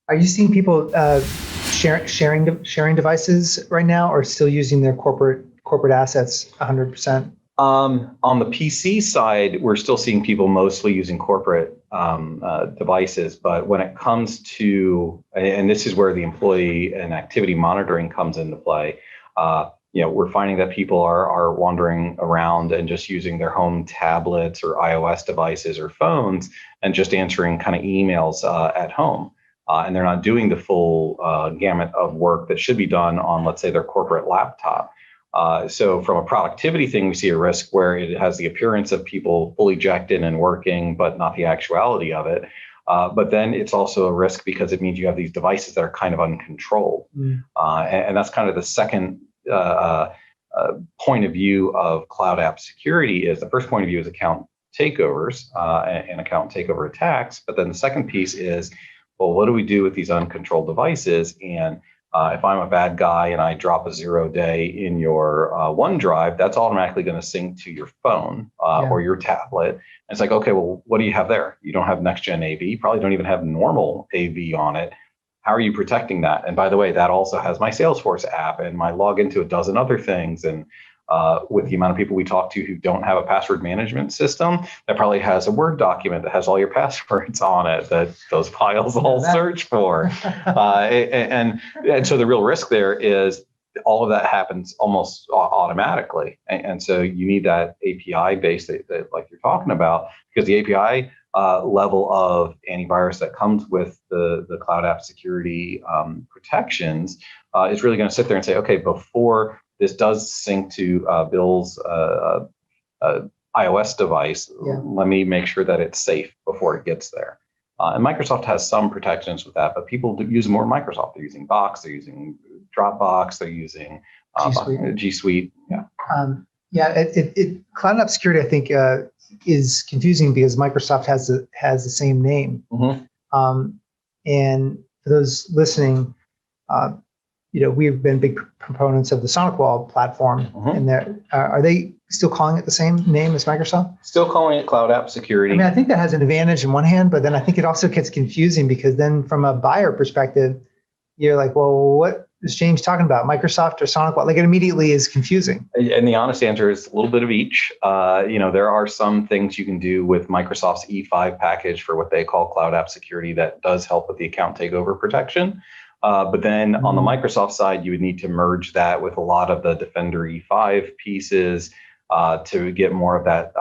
Are you seeing people sharing devices right now, or still using their corporate assets 100%? On the PC side, we're still seeing people mostly using corporate devices. But when it comes to, and this is where the employee and activity monitoring comes into play, we're finding that people are wandering around and just using their home tablets or iOS devices or phones and just answering kind of emails at home. And they're not doing the full gamut of work that should be done on, let's say, their corporate laptop. So from a productivity thing, we see a risk where it has the appearance of people fully jacked in and working, but not the actuality of it. But then it's also a risk because it means you have these devices that are kind of uncontrolled. And that's kind of the second point of view of cloud app security. Is the first point of view is account takeovers and account takeover attacks. But then the second piece is, well, what do we do with these uncontrolled devices? And if I'm a bad guy and I drop a 0-day in your OneDrive, that's automatically going to sync to your phone or your tablet. And it's like, okay, well, what do you have there? You don't have next-gen AV. You probably don't even have normal AV on it. How are you protecting that? And by the way, that also has my Salesforce app and my login to a dozen other things. And with the amount of people we talk to who don't have a password management system, that probably has a Word document that has all your passwords on it that those files all search for. And so the real risk there is all of that happens almost automatically. And so you need that API base that like you're talking about, because the API level of antivirus that comes with the cloud app security protections is really going to sit there and say, okay, before this does sync to Bill's iOS device, let me make sure that it's safe before it gets there. And Microsoft has some protections with that, but people use more Microsoft. They're using Box, they're using Dropbox, they're using G Suite. Cloud app security, I think, is confusing because Microsoft has the same name. And for those listening, we've been big proponents of the SonicWall platform, and are they still calling it the same name as Microsoft? Still calling it Cloud App Security. I mean, I think that has an advantage in one hand, but then I think it also gets confusing because then from a buyer perspective, you're like, well, what is James talking about, Microsoft or SonicWall? Like, it immediately is confusing. And the honest answer is a little bit of each. There are some things you can do with Microsoft's E5 package for what they call Cloud App Security that does help with the account takeover protection. But then on the Microsoft side, you would need to merge that with a lot of the Defender E5 pieces to get more of that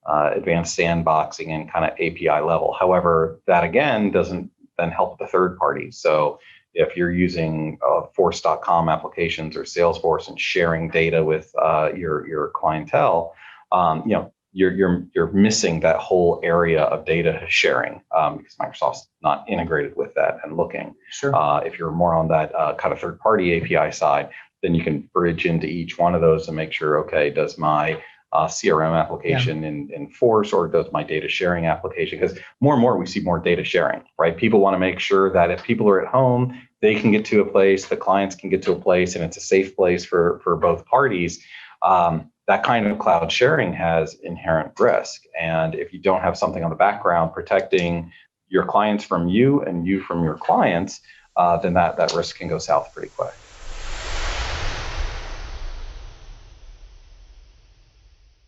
advanced sandboxing and kind of API level. However, that again doesn't then help the third party. So if you're using Force.com applications or Salesforce and sharing data with your clientele, you're missing that whole area of data sharing because Microsoft's not integrated with that and looking. If you're more on that kind of third-party API side, then you can bridge into each one of those and make sure, okay, does my CRM application in Force or does my data sharing application? Because more and more we see more data sharing, right? People want to make sure that if people are at home, they can get to a place, the clients can get to a place, and it's a safe place for both parties. That kind of cloud sharing has inherent risk. And if you don't have something on the background protecting your clients from you and you from your clients, then that risk can go south pretty quick.